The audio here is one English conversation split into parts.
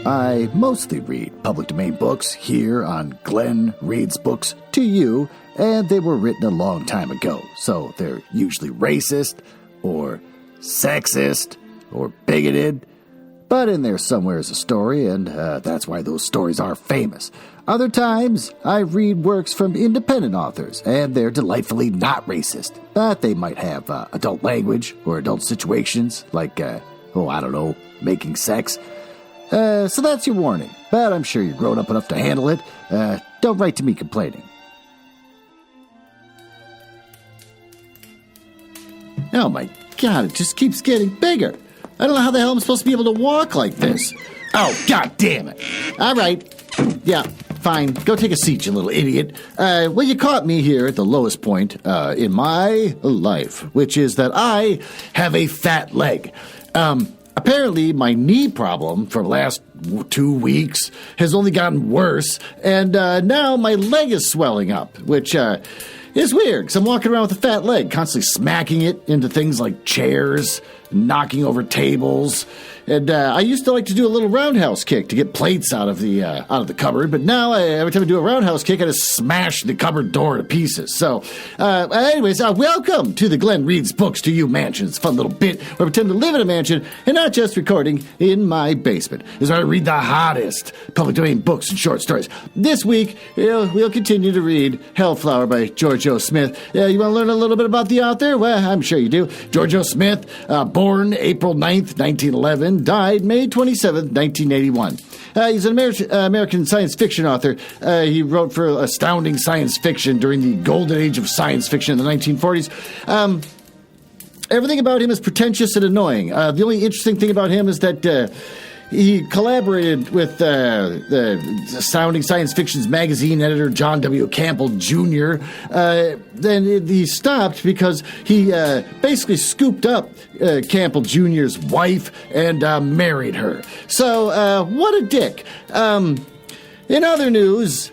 I mostly read public domain books here on Glenn Reads Books to You, and they were written a long time ago, so they're usually racist, or sexist, or bigoted, but in there somewhere is a story, and that's why those stories are famous. Other times, I read works from independent authors, and they're delightfully not racist, but they might have adult language or adult situations, like, making sex. So that's your warning, but I'm sure you're grown up enough to handle it. Don't write to me complaining. Oh my God, it just keeps getting bigger. I don't know how the hell I'm supposed to be able to walk like this. Oh, God damn it. All right. Yeah, fine. Go take a seat, you little idiot. Well, you caught me here at the lowest point in my life, which is that I have a fat leg. Apparently, my knee problem for the last 2 weeks has only gotten worse, and now my leg is swelling up, which is weird, because I'm walking around with a fat leg, constantly smacking it into things like chairs, knocking over tables, and I used to like to do a little roundhouse kick to get plates out of the cupboard, but now every time I do a roundhouse kick, I just smash the cupboard door to pieces. So, anyways, welcome to the Glenn Reads Books to You mansion. It's a fun little bit where I pretend to live in a mansion and not just recording in my basement. This is where I read the hottest public domain books and short stories. This week, we'll continue to read Hellflower by George O. Smith. You want to learn a little bit about the author? Well, I'm sure you do. George O. Smith, born April 9th, 1911, died May 27th, 1981. He's an American science fiction author. He wrote for astounding science fiction during the golden age of science fiction in the 1940s. Everything about him is pretentious and annoying. The only interesting thing about him is that he collaborated with the Astounding Science Fiction's magazine editor John W. Campbell Jr. Then he stopped because he basically scooped up Campbell Jr.'s wife and married her. So, what a dick. In other news,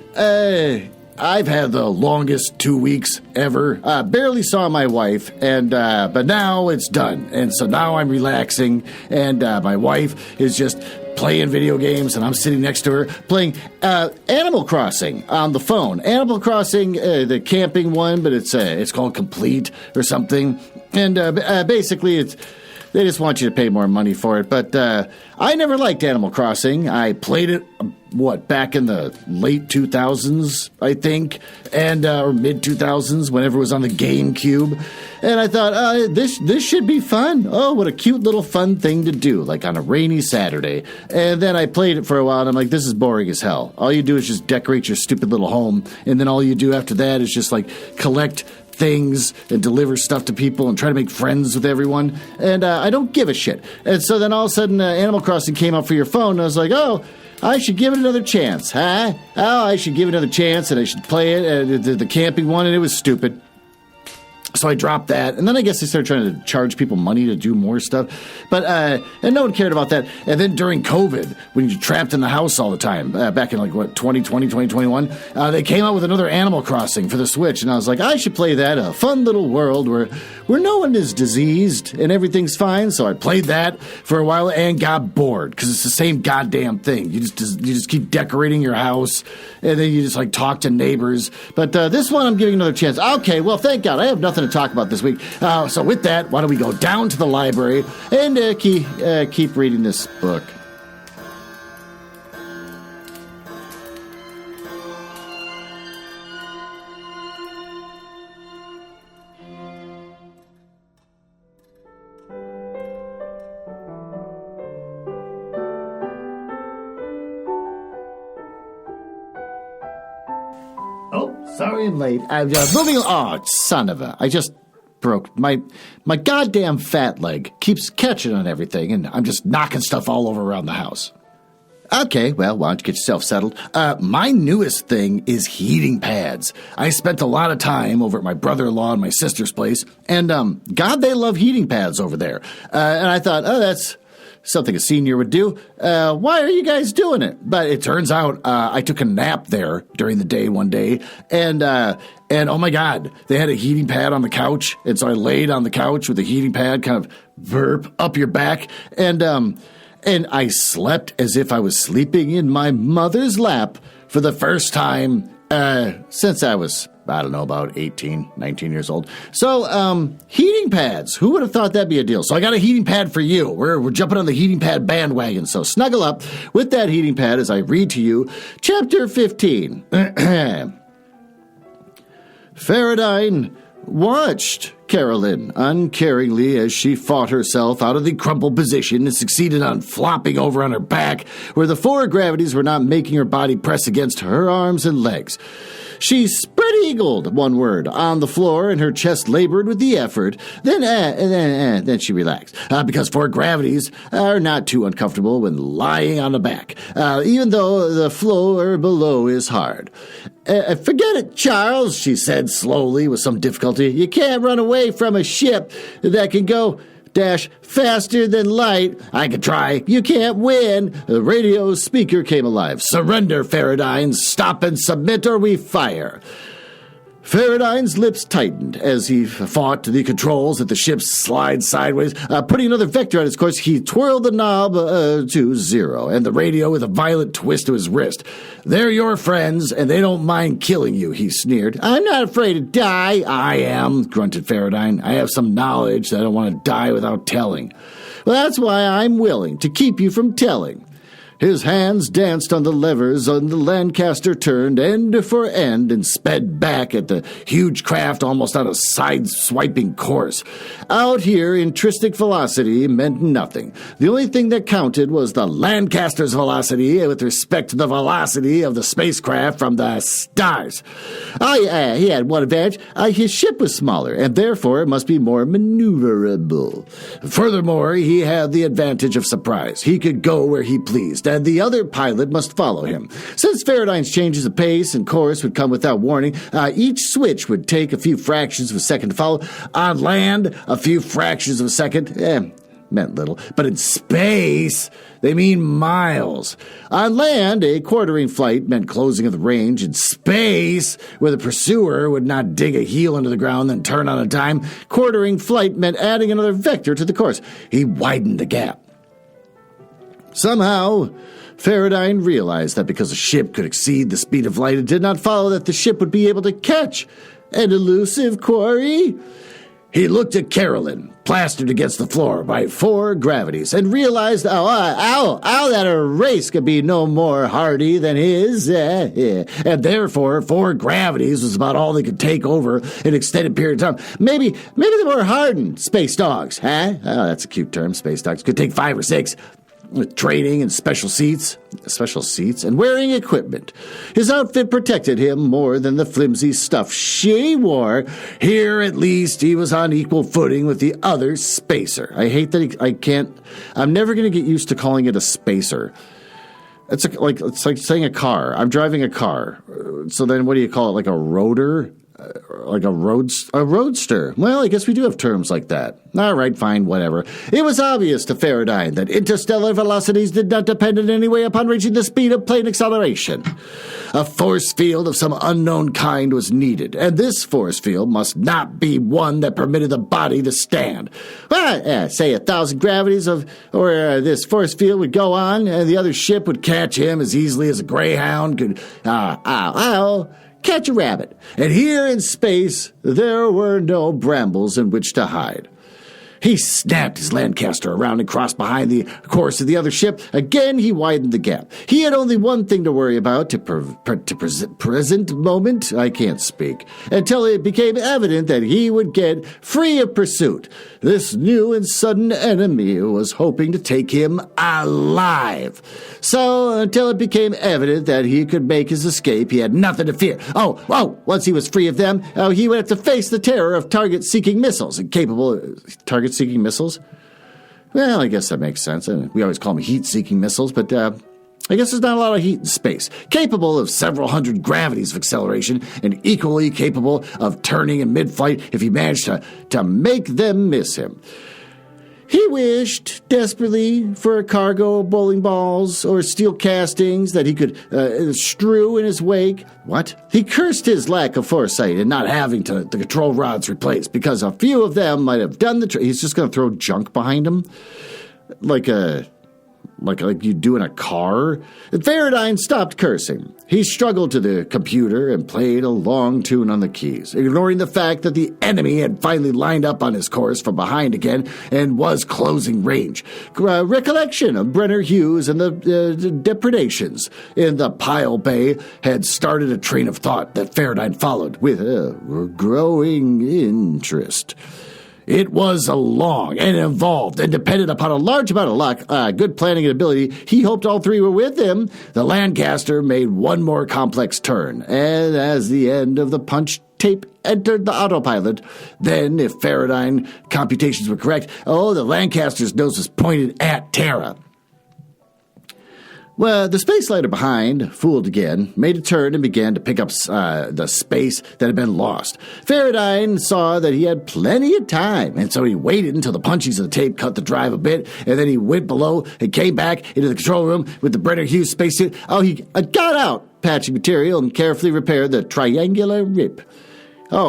I've had the longest 2 weeks ever. Barely saw my wife, and but now it's done. And so now I'm relaxing, and my wife is just playing video games, and I'm sitting next to her playing Animal Crossing on the phone. Animal Crossing, the camping one, but it's called Complete or something. And basically it's... They just want you to pay more money for it. But I never liked Animal Crossing. I played it, back in the late 2000s, I think, and or mid-2000s, whenever it was on the GameCube. And I thought, this should be fun. Oh, what a cute little fun thing to do, like on a rainy Saturday. And then I played it for a while, and I'm like, this is boring as hell. All you do is just decorate your stupid little home, and then all you do after that is just, collect things and deliver stuff to people and try to make friends with everyone, and I don't give a shit. And so then all of a sudden Animal Crossing came up for your phone, and I was like, oh, I should give it another chance, huh? Oh, I should give it another chance, and I should play it, the camping one, and it was stupid. So I dropped that, and then I guess they started trying to charge people money to do more stuff, but and no one cared about that. And then during COVID, when you're trapped in the house all the time, back in 2020, 2021, they came out with another Animal Crossing for the Switch, and I was like, I should play that, a fun little world where no one is diseased and everything's fine. So I played that for a while and got bored because it's the same goddamn thing. You just keep decorating your house, and then you just talk to neighbors. But this one, I'm giving another chance. Okay, well, thank God, I have nothing to talk about this week. So with that, why don't we go down to the library and keep reading this book. Oh, sorry I'm late. I'm moving. Oh, son of a! I just broke my goddamn fat leg. Keeps catching on everything, and I'm just knocking stuff all over around the house. Okay, well, why don't you get yourself settled? My newest thing is heating pads. I spent a lot of time over at my brother-in-law and my sister's place, and God, they love heating pads over there. And I thought, oh, that's something a senior would do. Why are you guys doing it? But it turns out I took a nap there during the day one day, and oh my God, they had a heating pad on the couch, and so I laid on the couch with the heating pad kind of up your back, and and I slept as if I was sleeping in my mother's lap for the first time since I was, I don't know, about 18, 19 years old. So, heating pads. Who would have thought that'd be a deal? So I got a heating pad for you. We're jumping on the heating pad bandwagon. So snuggle up with that heating pad as I read to you Chapter 15. Faradine watched Carolyn uncaringly as she fought herself out of the crumpled position and succeeded on flopping over on her back, where the four gravities were not making her body press against her arms and legs. She spread-eagled, one word, on the floor, and her chest labored with the effort. Then she relaxed, because four gravities are not too uncomfortable when lying on the back, even though the floor below is hard. Forget it, Charles, she said slowly with some difficulty. You can't run away from a ship that can go faster than light. I could try. You can't win. The radio speaker came alive. Surrender, Faradine. Stop and submit or we fire. Faradine's lips tightened as he fought the controls at the ship slide sideways. Putting another vector on its course, he twirled the knob to 0, and the radio with a violent twist to his wrist. They're your friends, and they don't mind killing you, he sneered. I'm not afraid to die. I am, grunted Faradine. I have some knowledge that I don't want to die without telling. Well, that's why I'm willing to keep you from telling. His hands danced on the levers, and the Lancaster turned end for end and sped back at the huge craft almost on a side-swiping course. Out here, intrinsic velocity meant nothing. The only thing that counted was the Lancaster's velocity with respect to the velocity of the spacecraft from the stars. He had one advantage. His ship was smaller, and therefore it must be more maneuverable. Furthermore, he had the advantage of surprise. He could go where he pleased, and the other pilot must follow him. Since Faradine's changes of pace and course would come without warning, each switch would take a few fractions of a second to follow. On land, a few fractions of a second meant little, but in space, they mean miles. On land, a quartering flight meant closing of the range. In space, where the pursuer would not dig a heel into the ground then turn on a dime, quartering flight meant adding another vector to the course. He widened the gap. Somehow, Faradine realized that because a ship could exceed the speed of light, it did not follow that the ship would be able to catch an elusive quarry. He looked at Carolyn, plastered against the floor by four gravities, and realized, that a race could be no more hardy than his, and therefore 4 gravities was about all they could take over an extended period of time. Maybe they were hardened space dogs, huh? Oh, that's a cute term, space dogs. Could take 5 or 6. With training and special seats, and wearing equipment. His outfit protected him more than the flimsy stuff she wore. Here, at least, he was on equal footing with the other spacer. I hate that I'm never going to get used to calling it a spacer. It's like saying a car. I'm driving a car. So then what do you call it? Like a rotor? Like a roadster. Well, I guess we do have terms like that. All right, fine, whatever. It was obvious to Faradine that interstellar velocities did not depend in any way upon reaching the speed of plane acceleration. A force field of some unknown kind was needed, and this force field must not be one that permitted the body to stand. Well, say 1,000 gravities this force field would go on, and the other ship would catch him as easily as a greyhound could. Catch a rabbit. And here in space, there were no brambles in which to hide. He snapped his Lancaster around and crossed behind the course of the other ship. Again, he widened the gap. He had only one thing to worry about to present moment. I can't speak. Until it became evident that he would get free of pursuit. This new and sudden enemy was hoping to take him alive. So, until it became evident that he could make his escape, he had nothing to fear. Once he was free of them, he would have to face the terror of target-seeking missiles. Target-seeking missiles? Well, I guess that makes sense. We always call them heat-seeking missiles, but I guess there's not a lot of heat in space. Capable of several hundred gravities of acceleration and equally capable of turning in mid-flight if he managed to make them miss him. He wished desperately for a cargo of bowling balls or steel castings that he could strew in his wake. What? He cursed his lack of foresight in not having the control rods replaced, because a few of them might have done the trick. He's just going to throw junk behind him? Like a like you do in a car. And Faradine stopped cursing. He struggled to the computer and played a long tune on the keys, ignoring the fact that the enemy had finally lined up on his course from behind again and was closing range. Recollection of Brenner Hughes and the depredations in the Pile Bay had started a train of thought that Faradine followed with a growing interest. It was a long and involved and depended upon a large amount of luck, good planning and ability. He hoped all three were with him. The Lancaster made one more complex turn, and as the end of the punch tape entered the autopilot, then, if Faradine computations were correct, the Lancaster's nose was pointed at Tara. Well, the space lighter behind, fooled again, made a turn and began to pick up the space that had been lost. Faradine saw that he had plenty of time, and so he waited until the punchies of the tape cut the drive a bit, and then he went below and came back into the control room with the Brenner Hughes spacesuit. He got out patching material and carefully repaired the triangular rip.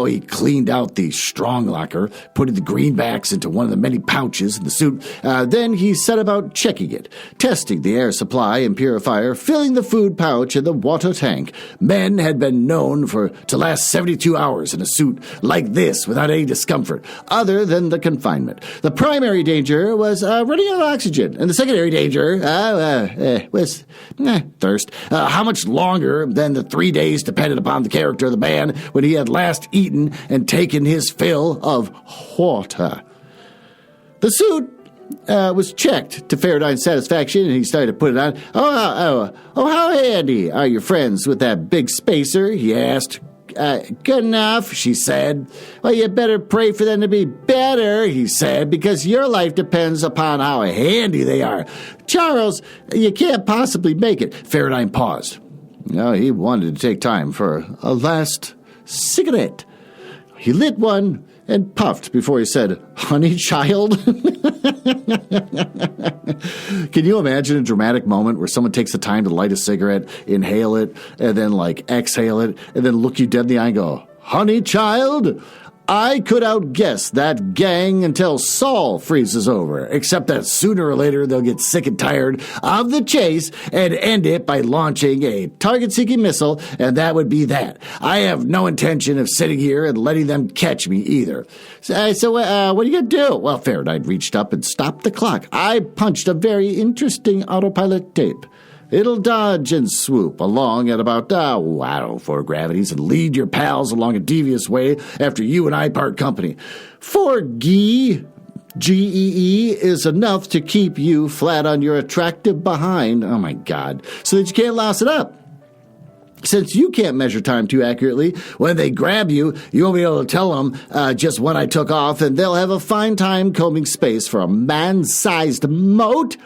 He cleaned out the strong locker, putting the greenbacks into one of the many pouches in the suit. Then he set about checking it, testing the air supply and purifier, filling the food pouch and the water tank. Men had been known to last 72 hours in a suit like this without any discomfort, other than the confinement. The primary danger was running out of oxygen, and the secondary danger was thirst. How much longer than the 3 days depended upon the character of the man when he had last eaten and taken his fill of water. The suit was checked to Faradine's satisfaction, and he started to put it on. How handy are your friends with that big spacer? He asked. Good enough, she said. Well, you better pray for them to be better, he said, because your life depends upon how handy they are. Charles, you can't possibly make it. Faradine paused. He wanted to take time for a last cigarette. He lit one and puffed before he said, "Honey, child." Can you imagine a dramatic moment where someone takes the time to light a cigarette, inhale it, and then exhale it, and then look you dead in the eye and go, "Honey, child"? I could outguess that gang until Saul freezes over, except that sooner or later they'll get sick and tired of the chase and end it by launching a target-seeking missile, and that would be that. I have no intention of sitting here and letting them catch me either. So what are you going to do? Well, Faradine reached up and stopped the clock. I punched a very interesting autopilot tape. It'll dodge and swoop along at about, 4 gravities and lead your pals along a devious way after you and I part company. 4 G-E-E, is enough to keep you flat on your attractive behind, oh my God, so that you can't loss it up. Since you can't measure time too accurately, when they grab you, you won't be able to tell them just when I took off, and they'll have a fine time combing space for a man-sized moat,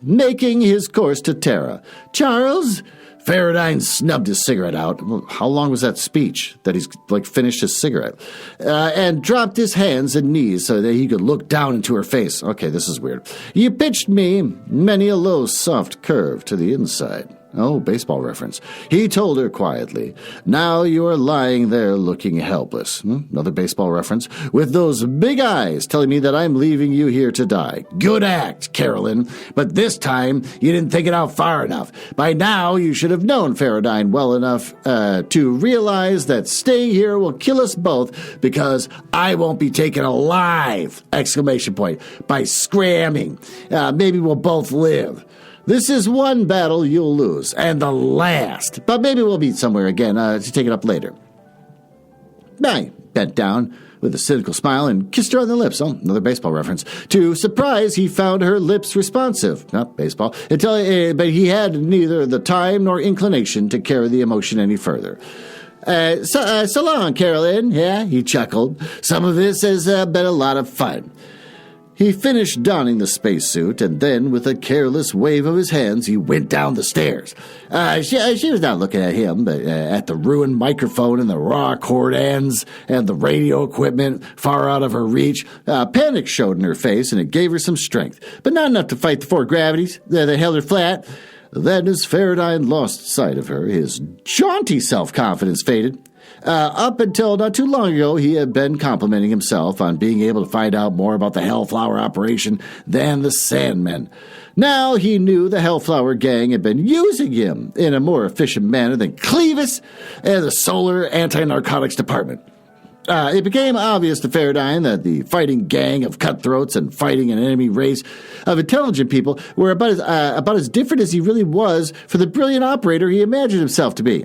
making his course to Tara. Charles? Faradine snubbed his cigarette out. How long was that speech that he's finished his cigarette? And dropped his hands and knees so that he could look down into her face. Okay, this is weird. You pitched me many a low, soft curve to the inside. Oh, baseball reference. He told her quietly. Now you are lying there looking helpless. Another baseball reference. With those big eyes telling me that I'm leaving you here to die. Good act, Carolyn. But this time you didn't think it out far enough. By now you should have known Faradine well enough to realize that staying here will kill us both because I won't be taken alive! Exclamation point. By scramming. Maybe we'll both live. This is one battle you'll lose, and the last. But maybe we'll meet somewhere again to take it up later. I bent down with a cynical smile and kissed her on the lips. Oh, another baseball reference. To surprise, he found her lips responsive. Not baseball. But he had neither the time nor inclination to carry the emotion any further. So long, Carolyn. Yeah, he chuckled. Some of this has been a lot of fun. He finished donning the spacesuit, and then, with a careless wave of his hands, he went down the stairs. She was not looking at him, but at the ruined microphone and the raw cord ends and the radio equipment far out of her reach. Panic showed in her face, and it gave her some strength, but not enough to fight the 4 gravities that held her flat. Then, as Faradine lost sight of her, his jaunty self-confidence faded. Up until not too long ago, he had been complimenting himself on being able to find out more about the Hellflower operation than the Sandmen. Now he knew the Hellflower gang had been using him in a more efficient manner than Clevis and the Solar Anti-Narcotics Department. It became obvious to Faradine that the fighting gang of cutthroats and fighting an enemy race of intelligent people were about as different as he really was for the brilliant operator he imagined himself to be.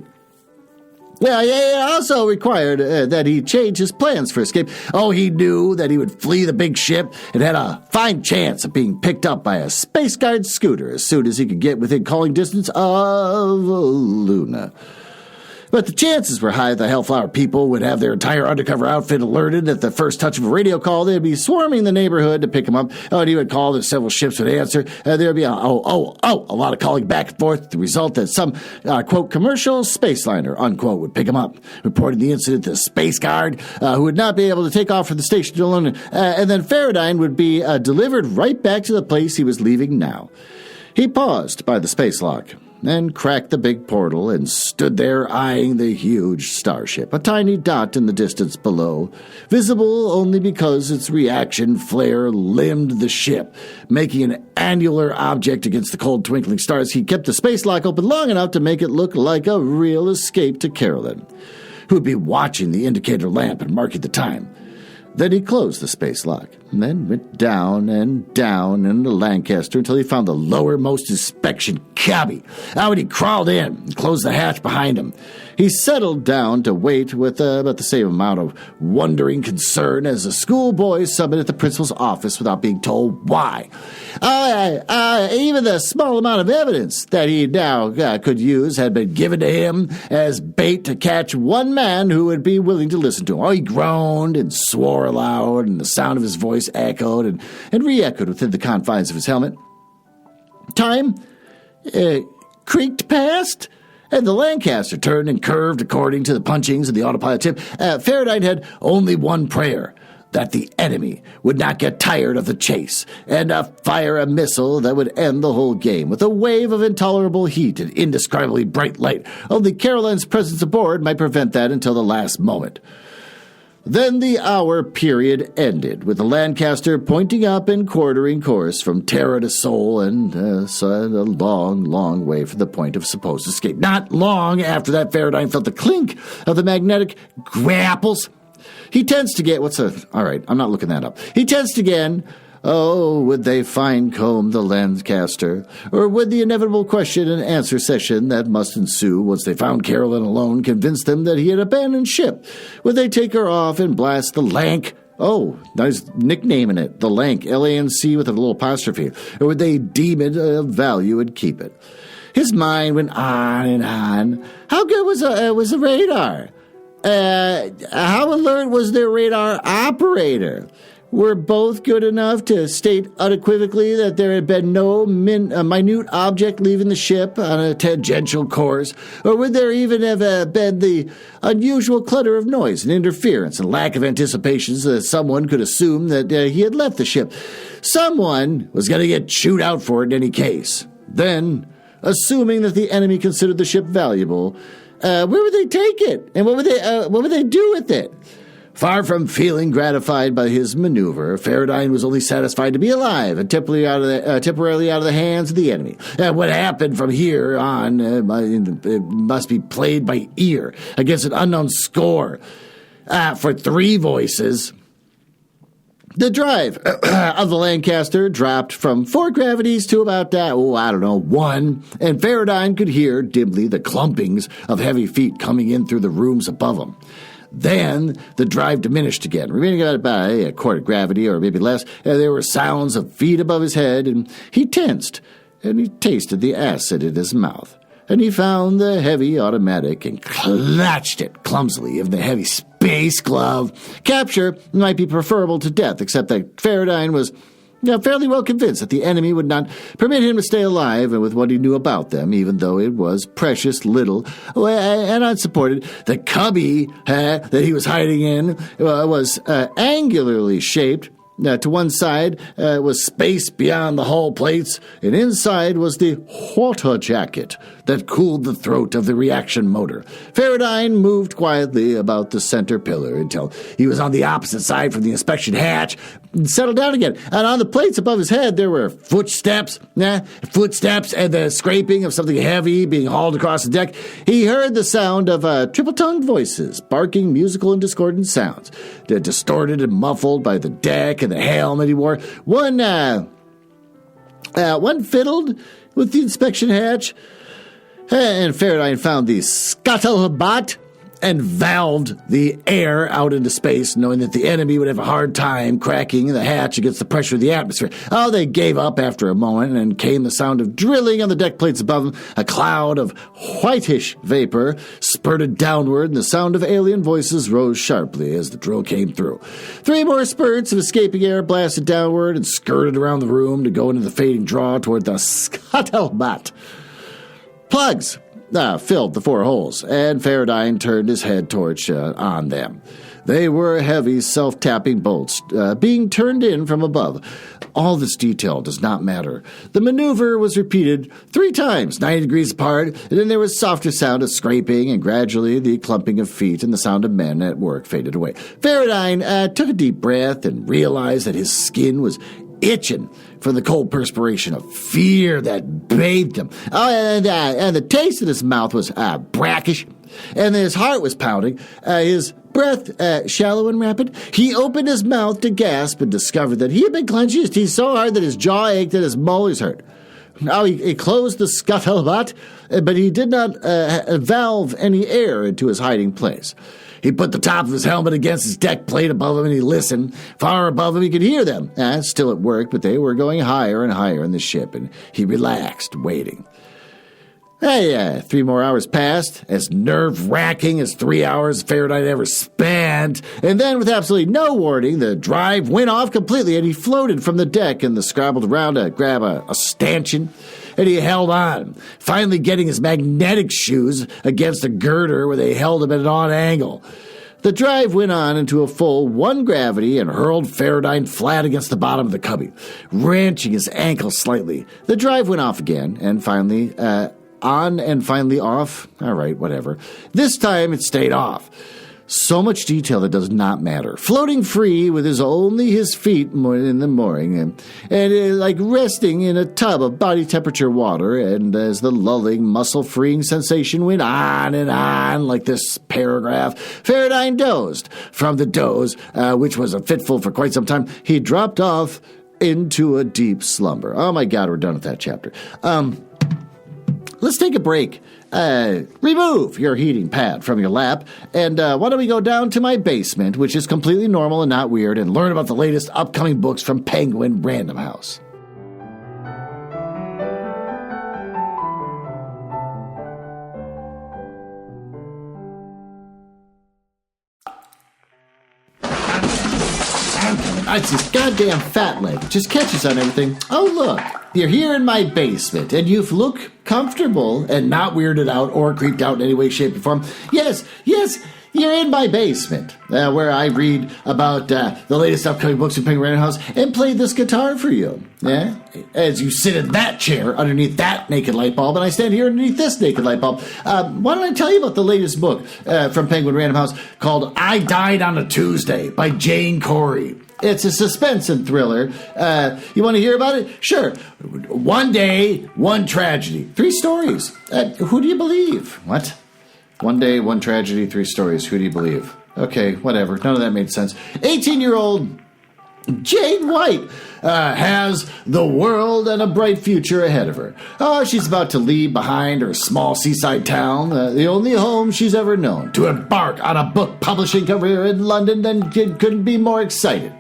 Yeah, it also required that he change his plans for escape. Oh, he knew that he would flee the big ship and had a fine chance of being picked up by a Space Guard scooter as soon as he could get within calling distance of Luna. But the chances were high the Hellflower people would have their entire undercover outfit alerted at the first touch of a radio call. They'd be swarming the neighborhood to pick him up. Oh, and he would call, and several ships would answer. There'd be a lot of calling back and forth. The result that some, quote, commercial space liner, unquote, would pick him up, reporting the incident to the Space Guard, who would not be able to take off from the station to London. And then Faradine would be delivered right back to the place he was leaving now. He paused by the space lock and cracked the big portal and stood there eyeing the huge starship, a tiny dot in the distance below, visible only because its reaction flare limned the ship, making an annular object against the cold twinkling stars. He kept the space lock open long enough to make it look like a real escape to Carolyn, who'd be watching the indicator lamp and marking the time. Then he closed the space lock, and then went down and down in the Lancaster until he found the lowermost inspection cubby. Out he crawled in and closed the hatch behind him. He settled down to wait with about the same amount of wondering concern as a schoolboy summoned at the principal's office without being told why. Even the small amount of evidence that he now could use had been given to him as bait to catch one man who would be willing to listen to him. Oh, he groaned and swore aloud, and the sound of his voice echoed and re-echoed within the confines of his helmet. Time creaked past, and the Lancaster turned and curved according to the punchings of the autopilot tip. Faradine had only one prayer, that the enemy would not get tired of the chase and fire a missile that would end the whole game with a wave of intolerable heat and indescribably bright light. Only Caroline's presence aboard might prevent that until the last moment. Then the hour period ended, with the Lancaster pointing up and quartering course from Terra to Sol, and so a long, long way from the point of supposed escape. Not long after that, Faradine felt the clink of the magnetic grapples. He tensed again. All right, I'm not looking that up. He tensed again. Oh, would they fine-comb the Lancaster? Or would the inevitable question and answer session that must ensue once they found Carolyn alone convince them that he had abandoned ship? Would they take her off and blast the Lank? Oh, nice nicknaming it, the Lank, L-A-N-C with a little apostrophe. Or would they deem it of value and keep it? His mind went on and on. How good was the radar? How alert was their radar operator? Were both good enough to state unequivocally that there had been no minute object leaving the ship on a tangential course? Or would there even have been the unusual clutter of noise and interference and lack of anticipation so that someone could assume that he had left the ship? Someone was going to get chewed out for it in any case. Then, assuming that the enemy considered the ship valuable, where would they take it? And what would they do with it? Far from feeling gratified by his maneuver, Faradine was only satisfied to be alive and temporarily out of the hands of the enemy. What happened from here on it must be played by ear against an unknown score. For 3 voices, the drive of the Lancaster dropped from 4 gravities to about, 1, and Faradine could hear dimly the clumpings of heavy feet coming in through the rooms above him. Then the drive diminished again, remaining about a quarter gravity or maybe less. There were sounds of feet above his head, and he tensed, and he tasted the acid in his mouth. And he found the heavy automatic and clutched it clumsily in the heavy space glove. Capture might be preferable to death, except that Faradine was fairly well convinced that the enemy would not permit him to stay alive and with what he knew about them, even though it was precious little and unsupported. The cubby that he was hiding in was angularly shaped To one side was space beyond the hull plates, and inside was the water jacket that cooled the throat of the reaction motor. Faraday moved quietly about the center pillar until he was on the opposite side from the inspection hatch and settled down again. And on the plates above his head, there were footsteps and the scraping of something heavy being hauled across the deck. He heard the sound of triple-tongued voices, barking musical and discordant sounds, distorted and muffled by the deck and the helmet he wore. One fiddled with the inspection hatch, and Faraday found the scuttlebutt and valved the air out into space, knowing that the enemy would have a hard time cracking the hatch against the pressure of the atmosphere. Oh, they gave up after a moment, and came the sound of drilling on the deck plates above them. A cloud of whitish vapor spurted downward, and the sound of alien voices rose sharply as the drill came through. 3 more spurts of escaping air blasted downward and skirted around the room to go into the fading draw toward the scuttlebutt. Plugs filled the 4 holes, and Faraday turned his head torch on them. They were heavy, self-tapping bolts being turned in from above. All this detail does not matter. The maneuver was repeated 3 times, 90 degrees apart, and then there was softer sound of scraping, and gradually the clumping of feet and the sound of men at work faded away. Faraday took a deep breath and realized that his skin was itching from the cold perspiration of fear that bathed him. Oh, and the taste in his mouth was brackish, and his heart was pounding. His breath shallow and rapid. He opened his mouth to gasp and discovered that he had been clenching his teeth so hard that his jaw ached and his molars hurt. Now he closed the scuttlebutt, but he did not valve any air into his hiding place. He put the top of his helmet against his deck plate above him, and he listened. Far above him, he could hear them. Still at work, but they were going higher and higher in the ship, and he relaxed, waiting. 3 more hours passed, as nerve-wracking as 3 hours Faraday ever spent, and then, with absolutely no warning, the drive went off completely, and he floated from the deck and scrabbled around to grab a stanchion. And he held on, finally getting his magnetic shoes against a girder where they held him at an odd angle. The drive went on into a full 1 gravity and hurled Faraday flat against the bottom of the cubby, wrenching his ankle slightly. The drive went off again, and finally on and finally off. All right, whatever. This time it stayed off. So much detail that does not matter. Floating free with only his feet in the mooring, and like resting in a tub of body temperature water, and as the lulling, muscle-freeing sensation went on and on like this paragraph, Faraday dozed. From the doze, which was fitful for quite some time, he dropped off into a deep slumber. Oh my God, we're done with that chapter. Let's take a break. Remove your heating pad from your lap, and why don't we go down to my basement, which is completely normal and not weird, and learn about the latest upcoming books from Penguin Random House. It's this goddamn fat leg. It just catches on everything. Oh, look. You're here in my basement, and you look comfortable and not weirded out or creeped out in any way, shape, or form. Yes, you're in my basement, where I read about the latest upcoming books from Penguin Random House and play this guitar for you. Yeah, as you sit in that chair underneath that naked light bulb, and I stand here underneath this naked light bulb. Why don't I tell you about the latest book from Penguin Random House called I Died on a Tuesday by Jane Corey. It's a suspense and thriller. You want to hear about it? Sure. One day, one tragedy. 3 stories. Who do you believe? What? One day, one tragedy, 3 stories. Who do you believe? Okay, whatever. None of that made sense. 18-year-old Jane White has the world and a bright future ahead of her. Oh, she's about to leave behind her small seaside town, the only home she's ever known, to embark on a book publishing career in London, and couldn't be more excited.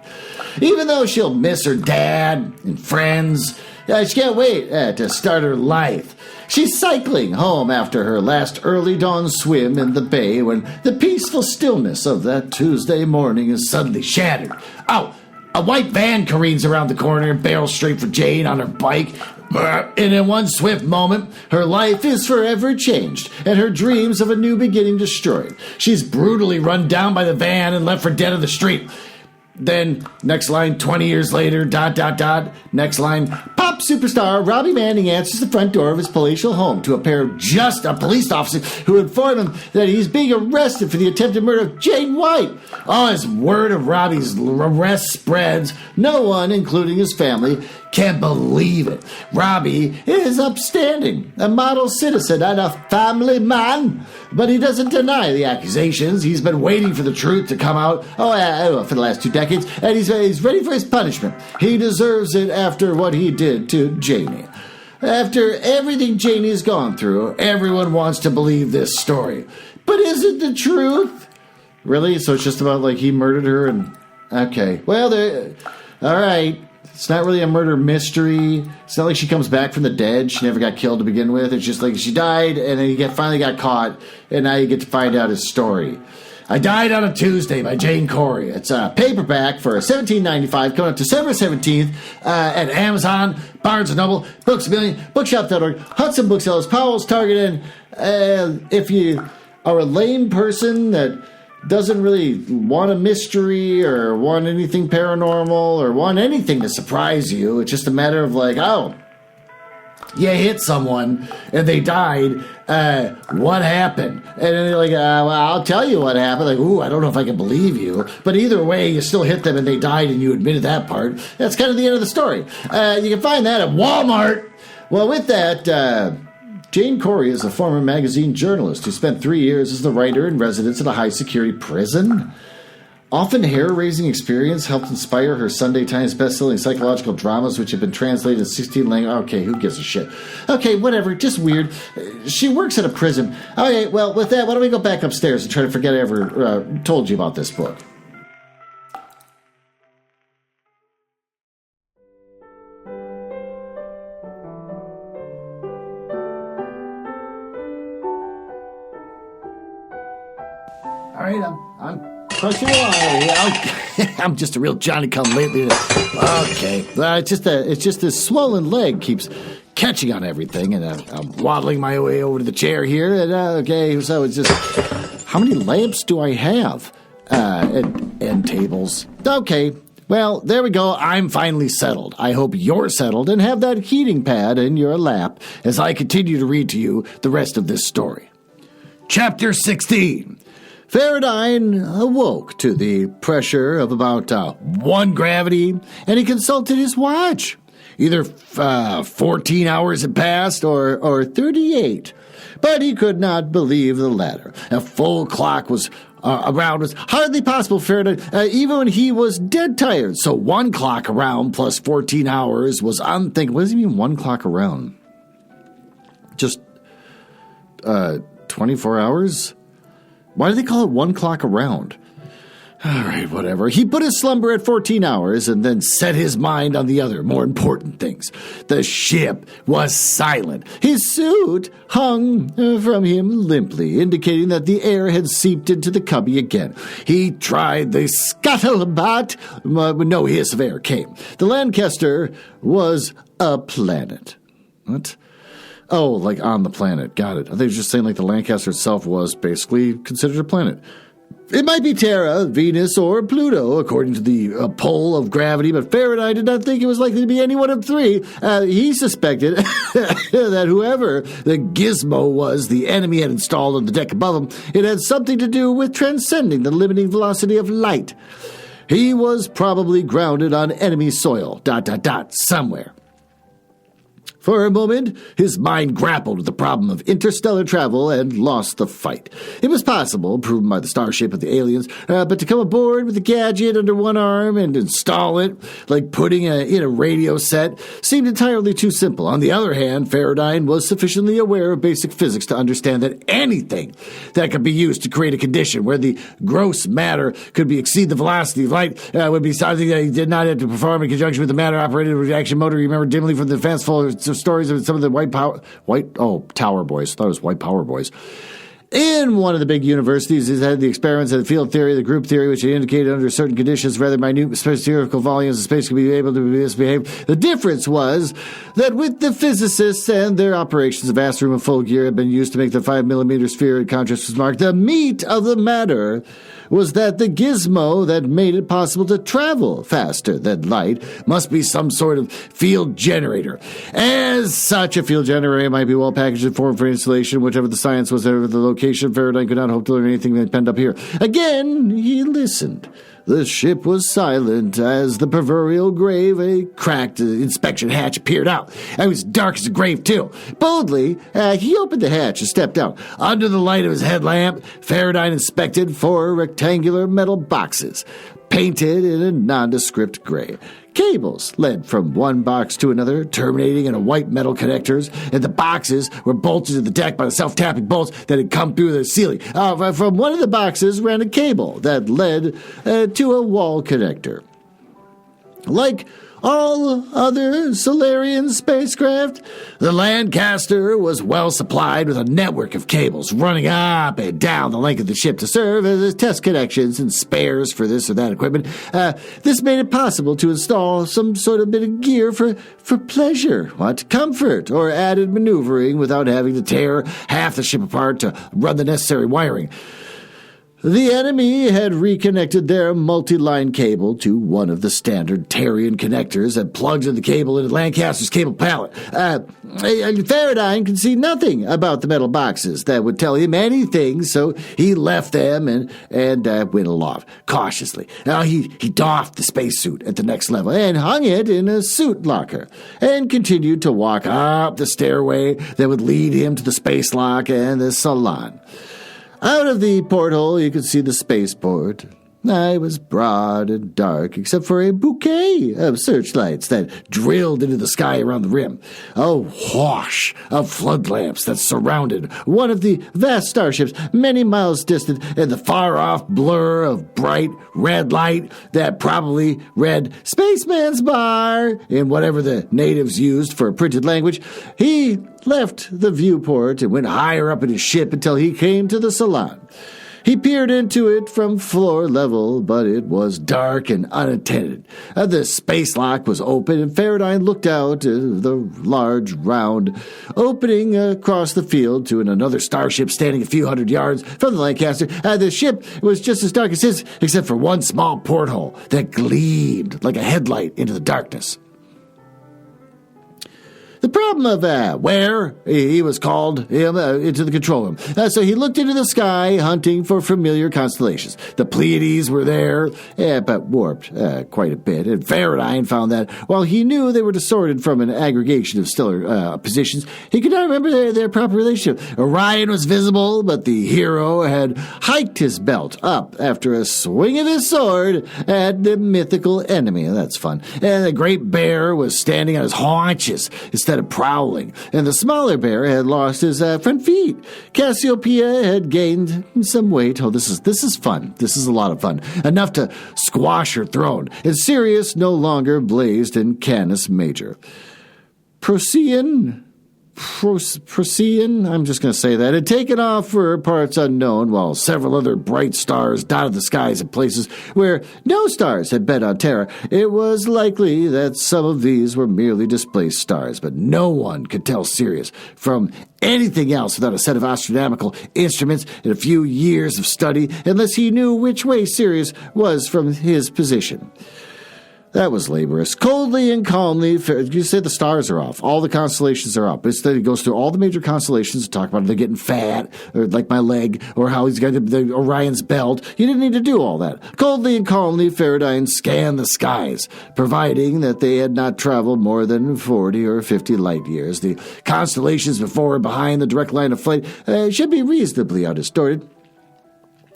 Even though she'll miss her dad and friends, she can't wait to start her life. She's cycling home after her last early dawn swim in the bay when the peaceful stillness of that Tuesday morning is suddenly shattered. Oh, a white van careens around the corner and barrels straight for Jane on her bike. And in one swift moment, her life is forever changed, and her dreams of a new beginning destroyed. She's brutally run down by the van and left for dead in the street. Then, next line, 20 years later, ... Next line, pop superstar Robbie Manning answers the front door of his palatial home to a pair of just a police officer who inform him that he's being arrested for the attempted murder of Jane White. Oh, as word of Robbie's arrest spreads, no one, including his family, can believe it. Robbie is upstanding, a model citizen and a family man. But he doesn't deny the accusations. He's been waiting for the truth to come out for the last 2 decades, and he's ready for his punishment. He deserves it after what he did to Janie. After everything Janie's gone through, everyone wants to believe this story. But is it the truth? Really? So it's just about, like, he murdered her and... Okay. Well, all right. It's not really a murder mystery. It's not like she comes back from the dead. She never got killed to begin with. It's just like she died, and then you finally got caught, and now you get to find out his story. I Died on a Tuesday by Jane Corey. It's a paperback for $17.95, coming out December 17th at Amazon, Barnes & Noble, Books A Million, Bookshop.org, Hudson Booksellers, Powell's, Target, and if you are a lame person that doesn't really want a mystery or want anything paranormal or want anything to surprise you. It's just a matter of like, oh, you hit someone and they died. What happened? And then they're like, well, I'll tell you what happened. Like, ooh, I don't know if I can believe you. But either way, you still hit them and they died and you admitted that part. That's kind of the end of the story. You can find that at Walmart. Well, with that... Jane Corey is a former magazine journalist who spent 3 years as the writer in residence at a high-security prison. Often hair-raising experience helped inspire her Sunday Times best-selling psychological dramas, which have been translated in 16 languages. Okay, who gives a shit? Okay, whatever, just weird. She works at a prison. Okay, well, with that, why don't we go back upstairs and try to forget I ever told you about this book? All right, I'm pushing along. I'm just a real Johnny-come-lately. Okay, it's just this swollen leg keeps catching on everything, and I'm waddling my way over to the chair here. And okay, so it's just how many lamps do I have? And tables. Okay. Well, there we go. I'm finally settled. I hope you're settled and have that heating pad in your lap as I continue to read to you the rest of this story. Chapter 16. Faraday awoke to the pressure of about 1 gravity, and he consulted his watch. Either 14 hours had passed or 38, but he could not believe the latter. A full clock was around was hardly possible for Faraday, even when he was dead tired. So 1 clock around plus 14 hours was unthinkable. What does he mean 1 clock around? Just 24 hours? Why do they call it 1 clock around? All right, whatever. He put his slumber at 14 hours and then set his mind on the other, more important things. The ship was silent. His suit hung from him limply, indicating that the air had seeped into the cubby again. He tried the scuttlebutt, but no hiss of air came. The Lancaster was a planet. What? Oh, like on the planet. Got it. I think it was just saying like the Lancaster itself was basically considered a planet. It might be Terra, Venus, or Pluto, according to the pull of gravity, but Faraday did not think it was likely to be any one of 3. He suspected that whoever the gizmo was the enemy had installed on the deck above him, it had something to do with transcending the limiting velocity of light. He was probably grounded on enemy soil, ... somewhere. For a moment, his mind grappled with the problem of interstellar travel and lost the fight. It was possible, proven by the star shape of the aliens, but to come aboard with a gadget under one arm and install it, like putting in a radio set, seemed entirely too simple. On the other hand, Faraday was sufficiently aware of basic physics to understand that anything that could be used to create a condition where the gross matter could exceed the velocity of light would be something that he did not have to perform in conjunction with the matter-operated reaction motor. Remember dimly from the fanciful stories of some of the Tower Boys. I thought it was White Power Boys. In one of the big universities, he had the experiments of the field theory, the group theory, which indicated under certain conditions, rather minute spherical volumes of space could be able to misbehave. The difference was that with the physicists and their operations, a vast room of full gear had been used to make the 5 millimeter sphere in contrast was marked. The meat of the matter was that the gizmo that made it possible to travel faster than light must be some sort of field generator. As such, a field generator might be well packaged and formed for installation, whichever the science was, whatever the location. Faraday could not hope to learn anything that penned up here. Again, he listened. The ship was silent as the proverbial grave, a cracked inspection hatch peered out. It was dark as a grave, too. Boldly, he opened the hatch and stepped out. Under the light of his headlamp, Faraday inspected 4 rectangular metal boxes, painted in a nondescript gray. Cables led from one box to another, terminating in a white metal connectors, and the boxes were bolted to the deck by the self-tapping bolts that had come through the ceiling. From one of the boxes ran a cable that led to a wall connector. Like all other Solarian spacecraft, the Lancaster was well supplied with a network of cables running up and down the length of the ship to serve as test connections and spares for this or that equipment. This made it possible to install some sort of bit of gear for pleasure, comfort, or added maneuvering without having to tear half the ship apart to run the necessary wiring. The enemy had reconnected their multi-line cable to one of the standard Terrian connectors that plugs in the cable into Lancaster's cable pallet. Faraday could see nothing about the metal boxes that would tell him anything, so he left them and went aloft, cautiously. He doffed the spacesuit at the next level and hung it in a suit locker, and continued to walk up the stairway that would lead him to the space lock and the salon. Out of the porthole, you could see the spaceport. It was broad and dark, except for a bouquet of searchlights that drilled into the sky around the rim. A whoosh of flood lamps that surrounded one of the vast starships many miles distant, and the far-off blur of bright red light that probably read Spaceman's Bar in whatever the natives used for a printed language. He left the viewport and went higher up in his ship until he came to the salon. He peered into it from floor level, but it was dark and unattended. The space lock was open, and Faraday looked out the large, round opening across the field to another starship standing a few hundred yards from the Lancaster. The ship was just as dark as his, except for one small porthole that gleamed like a headlight into the darkness. The problem of where he was called into the control room. So he looked into the sky, hunting for familiar constellations. The Pleiades were there, but warped quite a bit. And Faraday found that while he knew they were distorted from an aggregation of stellar positions, he could not remember their proper relationship. Orion was visible, but the hero had hiked his belt up after a swing of his sword at the mythical enemy. That's fun. And the Great Bear was standing on his haunches instead of prowling, and the smaller bear had lost his front feet. Cassiopeia had gained some weight. Oh, this is fun. This is a lot of fun. Enough to squash her throne. And Sirius no longer blazed in Canis Major. Procyon, I'm just going to say that, had taken off for parts unknown, while several other bright stars dotted the skies at places where no stars had been on Terra. It was likely that some of these were merely displaced stars, but no one could tell Sirius from anything else without a set of astronomical instruments and a few years of study, unless he knew which way Sirius was from his position. That was laborious. Coldly and calmly, you say the stars are off. All the constellations are up. Instead, he goes through all the major constellations to talk about they're getting fat, or like my leg, or how he's got the Orion's belt. You didn't need to do all that. Coldly and calmly, Faraday scanned the skies, providing that they had not traveled more than 40 or 50 light years. The constellations before and behind the direct line of flight should be reasonably undistorted,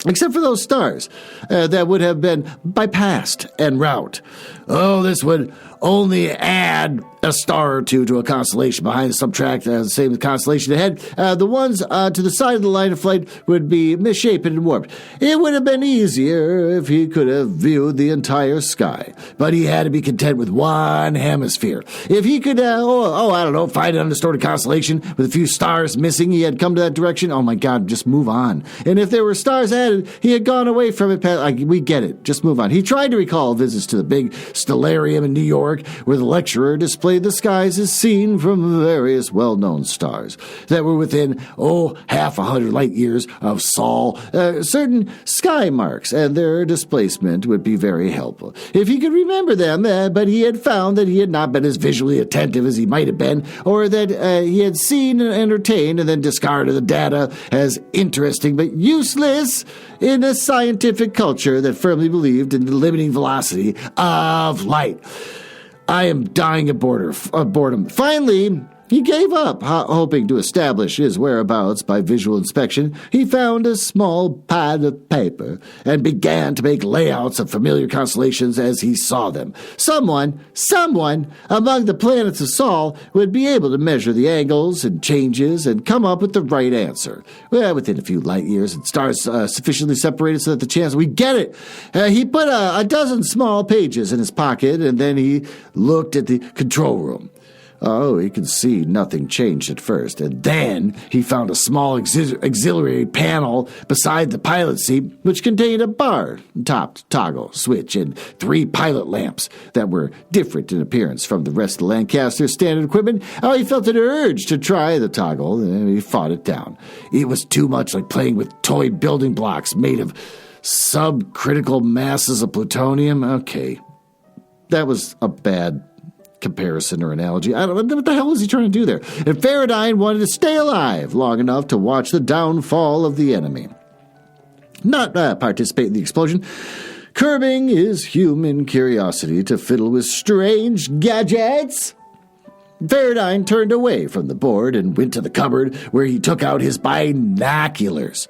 except for those stars that would have been bypassed en route. Oh, this would only add a star or two to a constellation behind the subtract the same constellation ahead. The ones to the side of the line of flight would be misshapen and warped. It would have been easier if he could have viewed the entire sky, but he had to be content with one hemisphere. If he could, find an undistorted constellation with a few stars missing, he had come to that direction. Oh my God, just move on. And if there were stars added, he had gone away from it. We get it. Just move on. He tried to recall visits to the big stellarium in New York, park where the lecturer displayed the skies as seen from various well-known stars that were within, 100 light years of Sol. Certain sky marks and their displacement would be very helpful if he could remember them, but he had found that he had not been as visually attentive as he might have been, or that he had seen and entertained and then discarded the data as interesting but useless in a scientific culture that firmly believed in the limiting velocity of light. I am dying of boredom. Finally, he gave up, hoping to establish his whereabouts by visual inspection. He found a small pad of paper and began to make layouts of familiar constellations as he saw them. Someone among the planets of Sol would be able to measure the angles and changes and come up with the right answer. Well, within a few light years and stars sufficiently separated so that the chance we get it. He put a dozen small pages in his pocket, and then he looked at the control room. Oh, he could see nothing changed at first, and then he found a small auxiliary panel beside the pilot seat, which contained a bar-topped toggle switch and 3 pilot lamps that were different in appearance from the rest of the Lancaster's standard equipment. Oh, he felt an urge to try the toggle, and he fought it down. It was too much like playing with toy building blocks made of subcritical masses of plutonium. Okay, that was a bad comparison or analogy. I don't know what the hell is he trying to do there. And Faraday wanted to stay alive long enough to watch the downfall of the enemy, not participate in the explosion, curbing his human curiosity to fiddle with strange gadgets. Faraday turned away from the board and went to the cupboard where he took out his binoculars.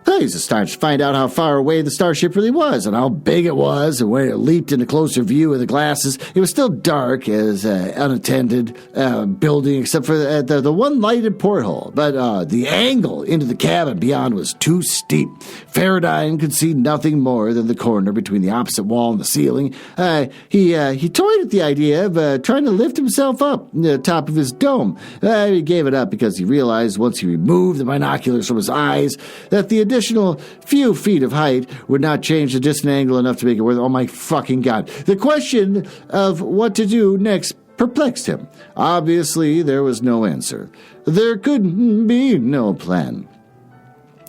He was astonished to find out how far away the starship really was and how big it was, and when it leaped into closer view with the glasses, it was still dark as unattended building except for the one lighted porthole. But the angle into the cabin beyond was too steep. Faraday could see nothing more than the corner between the opposite wall and the ceiling. He toyed with the idea of trying to lift himself up the top of his dome. He gave it up because he realized once he removed the binoculars from his eyes that the additional few feet of height would not change the distant angle enough to make it worth it. Oh my fucking God. The question of what to do next perplexed him. Obviously, there was no answer. There could be no plan.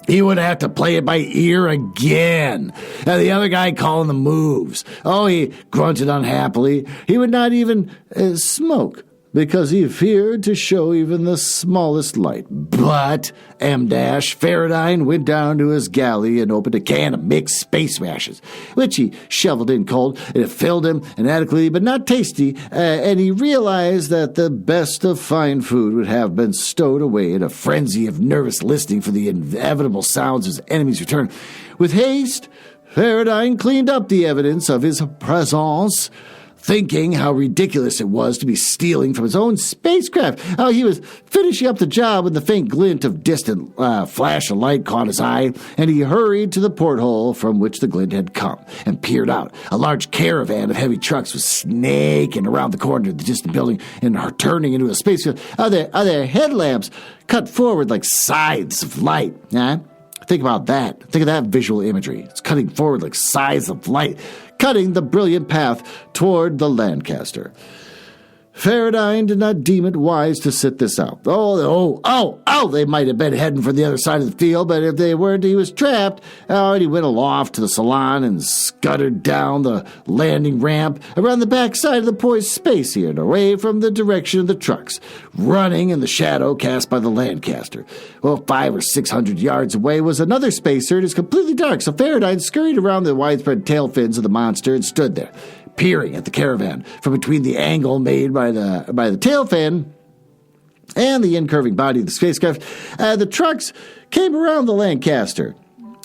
He would have to play it by ear again. The other guy calling the moves. Oh, he grunted unhappily. He would not even smoke, because he feared to show even the smallest light. But Faraday went down to his galley and opened a can of mixed space rations, which he shoveled in cold, and it filled him inadequately but not tasty, and he realized that the best of fine food would have been stowed away in a frenzy of nervous listening for the inevitable sounds of his enemy's return. With haste, Faraday cleaned up the evidence of his presence, thinking how ridiculous it was to be stealing from his own spacecraft. How he was finishing up the job when the faint glint of distant flash of light caught his eye, and he hurried to the porthole from which the glint had come and peered out. A large caravan of heavy trucks was snaking around the corner of the distant building and turning into a spacefield. Other headlamps cut forward like scythes of light. Think about that. Think of that visual imagery. It's cutting forward like scythes of light, cutting the brilliant path toward the Lancaster. Faraday did not deem it wise to sit this out. They might have been heading for the other side of the field, but if they weren't, he was trapped. He went aloft to the salon and scuttered down the landing ramp around the backside of the poised space here and away from the direction of the trucks, running in the shadow cast by the Lancaster. 500 or 600 yards away was another spacer. It is completely dark, so Faraday scurried around the widespread tail fins of the monster and stood there, peering at the caravan from between the angle made by the tail fin and the incurving body of the spacecraft. The trucks came around the Lancaster,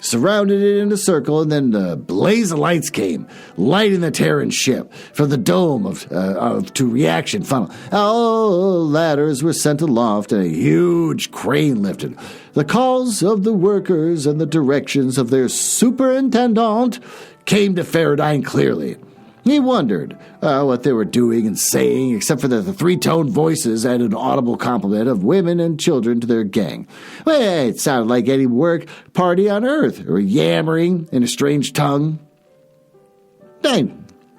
surrounded it in a circle, and then a blaze of lights came, lighting the Terran ship from the dome to reaction funnel. Ladders were sent aloft, and a huge crane lifted. The calls of the workers and the directions of their superintendent came to Faraday clearly. He wondered what they were doing and saying, except for the three-tone voices added an audible complement of women and children to their gang. Well, it sounded like any work party on Earth, or yammering in a strange tongue. I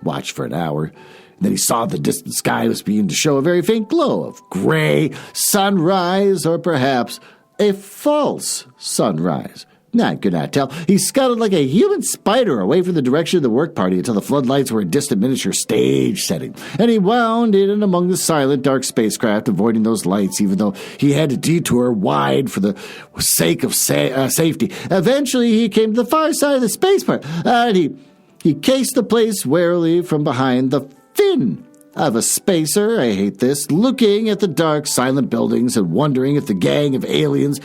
watched for an hour, Then he saw the distant sky was beginning to show a very faint glow of gray sunrise, or perhaps a false sunrise. I could not tell. He scuttled like a human spider away from the direction of the work party until the floodlights were a distant miniature stage setting, and he wound in and among the silent, dark spacecraft, avoiding those lights, even though he had to detour wide for the sake of safety. Eventually, he came to the far side of the spaceport, and he cased the place warily from behind the fin of a spacer, I hate this, looking at the dark, silent buildings and wondering if the gang of aliens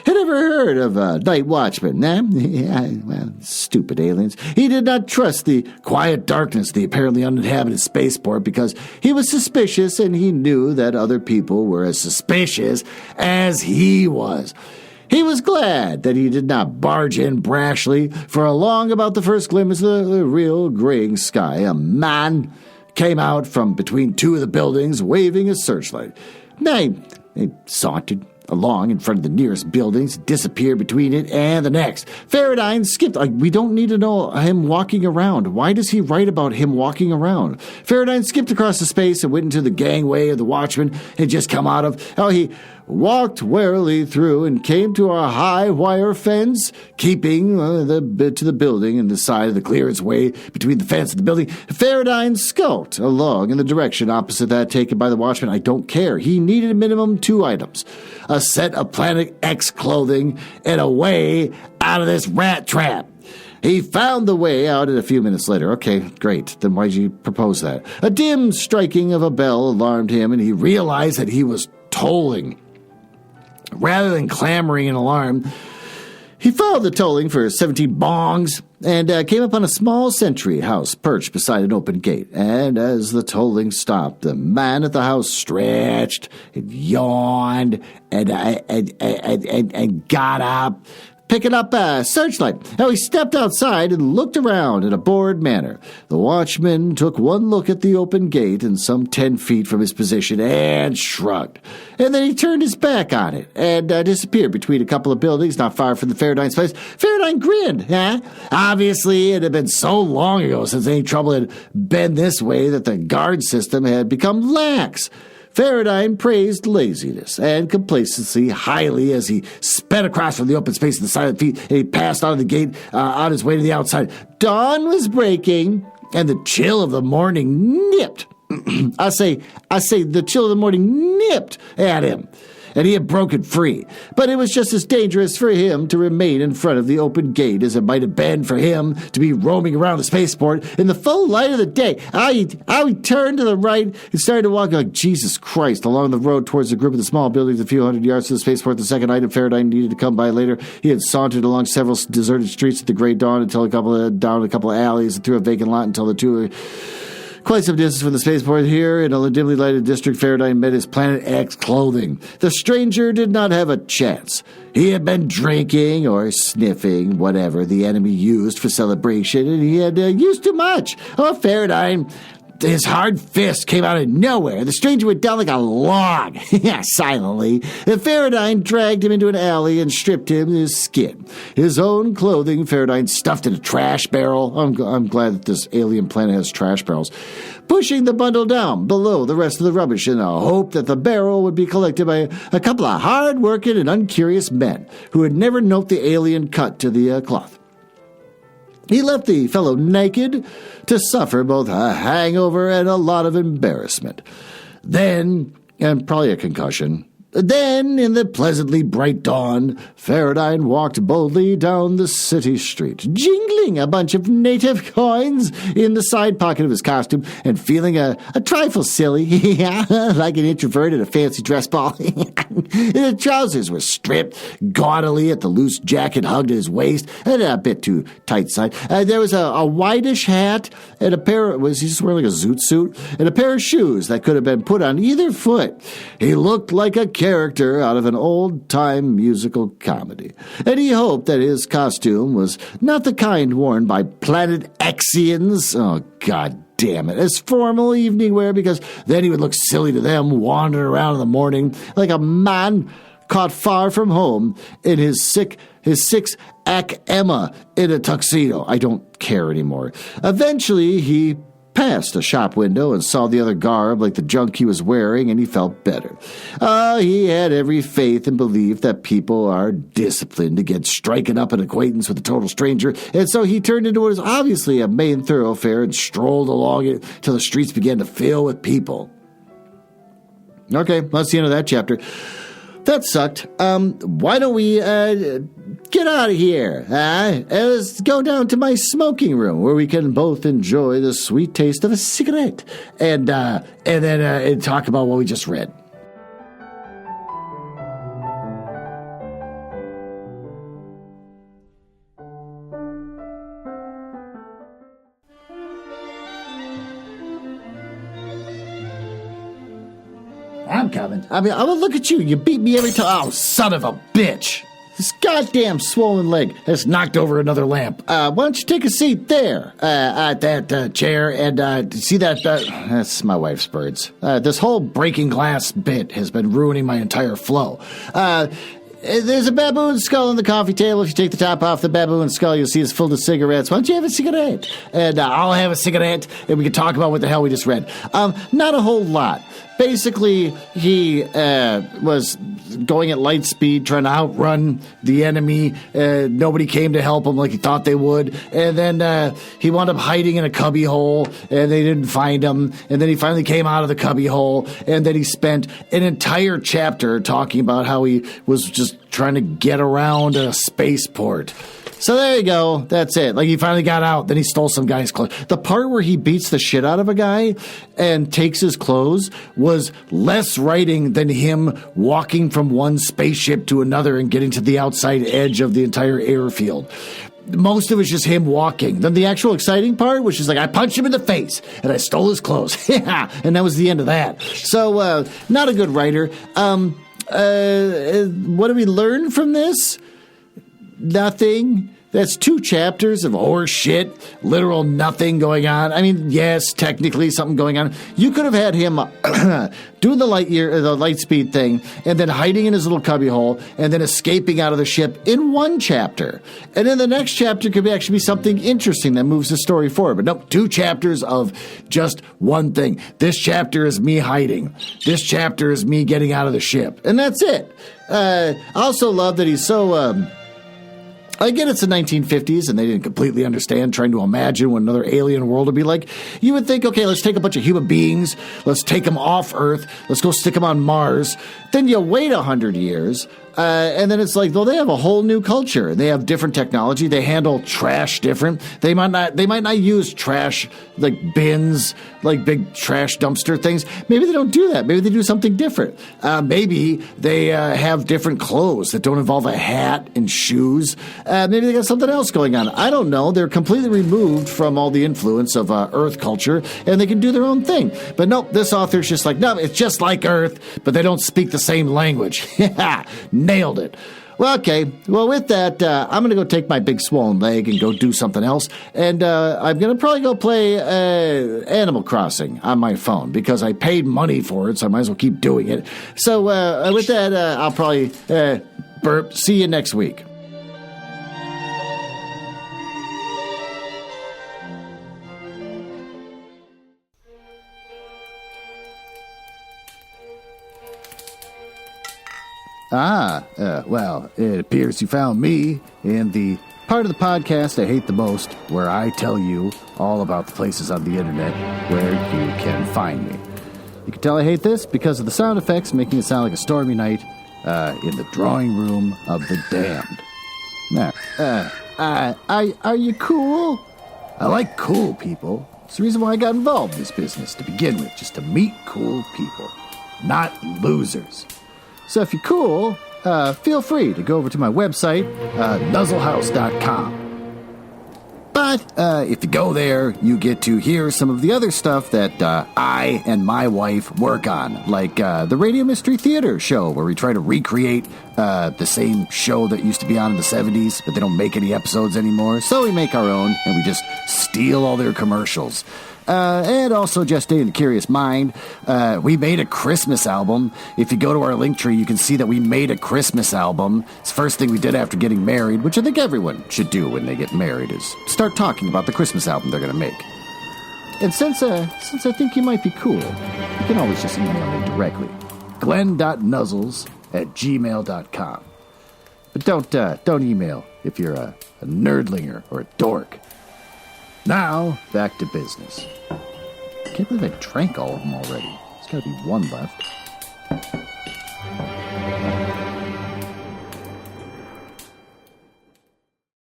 had ever heard of a night watchman. Well, stupid aliens. He did not trust the quiet darkness of the apparently uninhabited spaceport because he was suspicious, and he knew that other people were as suspicious as he was. He was glad that he did not barge in brashly, for along about the first glimpse of the real graying sky, a man came out from between two of the buildings, waving a searchlight. They sauntered along in front of the nearest buildings, disappeared between it and the next. Faraday skipped. We don't need to know him walking around. Why does he write about him walking around? Faraday skipped across the space and went into the gangway of the watchman had just come out of. He walked warily through and came to a high wire fence, keeping to the building and the side of the clearance way between the fence and the building. Faraday skulked along in the direction opposite that taken by the watchman. I don't care. He needed a minimum 2 items: a set of Planet X clothing and a way out of this rat trap. He found the way out a few minutes later. Okay, great. Then why'd you propose that? A dim striking of a bell alarmed him, and he realized that he was tolling. Rather than clamoring in alarm, he followed the tolling for 17 bongs and came upon a small sentry house perched beside an open gate. And as the tolling stopped, the man at the house stretched and yawned and got up, picking up a searchlight. He stepped outside and looked around in a bored manner. The watchman took one look at the open gate and some 10 feet from his position and shrugged. And then he turned his back on it and disappeared between a couple of buildings not far from the Faraday place. Faraday grinned. Obviously, it had been so long ago since any trouble had been this way that the guard system had become lax. Faraday praised laziness and complacency highly as he sped across from the open space of the silent feet, and he passed out of the gate on his way to the outside. Dawn was breaking, and the chill of the morning nipped. I say the chill of the morning nipped at him, and he had broken free. But it was just as dangerous for him to remain in front of the open gate as it might have been for him to be roaming around the spaceport in the full light of the day. He turned to the right and started to walk like Jesus Christ along the road towards the group of the small buildings a few hundred yards to the spaceport. The second item Faraday needed to come by later. He had sauntered along several deserted streets at the gray dawn until down a couple of alleys and through a vacant lot until the two were quite some distance from the spaceport. Here, in a dimly lighted district, Faraday met his Planet X clothing. The stranger did not have a chance. He had been drinking or sniffing whatever the enemy used for celebration, and he had used too much. Faraday, his hard fist came out of nowhere. The stranger went down like a log, silently. And Faraday dragged him into an alley and stripped him his skin. His own clothing, Faraday stuffed in a trash barrel. I'm glad that this alien planet has trash barrels. Pushing the bundle down below the rest of the rubbish in the hope that the barrel would be collected by a couple of hard-working and uncurious men who would never note the alien cut to the cloth. He left the fellow naked to suffer both a hangover and a lot of embarrassment. Then, and probably a concussion, then, in the pleasantly bright dawn, Faraday walked boldly down the city street, jingling a bunch of native coins in the side pocket of his costume and feeling a trifle silly, like an introvert at a fancy dress ball. His trousers were stripped gaudily at the loose jacket hugged at his waist, and a bit too tight side. There was a whitish hat and was he just wearing like a zoot suit? And a pair of shoes that could have been put on either foot. He looked like a character out of an old-time musical comedy, and he hoped that his costume was not the kind worn by Planet Xians. Oh, God damn it. As formal evening wear, because then he would look silly to them wandering around in the morning like a man caught far from home in his six-ack Emma in a tuxedo. I don't care anymore. Eventually, he past a shop window and saw the other garb like the junk he was wearing, and he felt better. He had every faith and belief that people are disciplined against striking up an acquaintance with a total stranger, and so he turned into what was obviously a main thoroughfare and strolled along it till the streets began to fill with people. Okay, that's the end of that chapter. That sucked. Why don't we get out of here? Let's go down to my smoking room where we can both enjoy the sweet taste of a cigarette and then talk about what we just read. I'm coming. I mean, look at you. You beat me every time. Oh, son of a bitch. This goddamn swollen leg has knocked over another lamp. Why don't you take a seat there at that chair and see that? That's my wife's birds. This whole breaking glass bit has been ruining my entire flow. There's a baboon skull on the coffee table. If you take the top off the baboon skull, you'll see it's full of cigarettes. Why don't you have a cigarette? And I'll have a cigarette, and we can talk about what the hell we just read. Not a whole lot. Basically, he was going at light speed, trying to outrun the enemy. Nobody came to help him like he thought they would. And then he wound up hiding in a cubby hole, and they didn't find him. And then he finally came out of the cubby hole, and then he spent an entire chapter talking about how he was just trying to get around a spaceport. So there you go. That's it. Like, he finally got out. Then he stole some guy's clothes. The part where he beats the shit out of a guy and takes his clothes was less writing than him walking from one spaceship to another and getting to the outside edge of the entire airfield. Most of it's just him walking. Then the actual exciting part was just like, I punched him in the face and I stole his clothes. Yeah, and that was the end of that. So, not a good writer. What do we learn from this? Nothing. That's 2 chapters of horse shit, literal nothing going on. I mean, yes, technically something going on. You could have had him doing the light speed thing, and then hiding in his little cubbyhole, and then escaping out of the ship in 1 chapter. And then the next chapter could actually be something interesting that moves the story forward. But nope, 2 chapters of just one thing. This chapter is me hiding. This chapter is me getting out of the ship. And that's it. I also love that he's so... I get it's the 1950s and they didn't completely understand trying to imagine what another alien world would be like. You would think, okay, let's take a bunch of human beings, let's take them off Earth, let's go stick them on Mars. Then you wait 100 years, and then it's like, well, they have a whole new culture. They have different technology. They handle trash different. They might not use trash like bins, like big trash dumpster things. Maybe they don't do that. Maybe they do something different. Maybe they have different clothes that don't involve a hat and shoes. Maybe they got something else going on. I don't know. They're completely removed from all the influence of Earth culture, and they can do their own thing. But nope, this author's just like, no, it's just like Earth, but they don't speak the same language. Nailed it. Well, okay. Well, with that, I'm going to go take my big swollen leg and go do something else. And I'm going to probably go play Animal Crossing on my phone because I paid money for it, so I might as well keep doing it. So with that, I'll probably burp. See you next week. Well, it appears you found me in the part of the podcast I hate the most, where I tell you all about the places on the internet where you can find me. You can tell I hate this because of the sound effects making it sound like a stormy night in the drawing room of the damned. Now, are you cool? I like cool people. It's the reason why I got involved in this business to begin with, just to meet cool people, not losers. So if you're cool, feel free to go over to my website, nuzzlehouse.com. But if you go there, you get to hear some of the other stuff that I and my wife work on, like the Radio Mystery Theater show, where we try to recreate the same show that used to be on in the 70s, but they don't make any episodes anymore. So we make our own, and we just steal all their commercials. And also, just in the curious mind, we made a Christmas album. If you go to our link tree, you can see that we made a Christmas album. It's the first thing we did after getting married, which I think everyone should do when they get married, is start talking about the Christmas album they're going to make. And since I think you might be cool, you can always just email me directly. glenn.nuzzles@gmail.com. But don't email if you're a nerdlinger or a dork. Now, back to business. I can't believe I drank all of them already. There's got to be one left.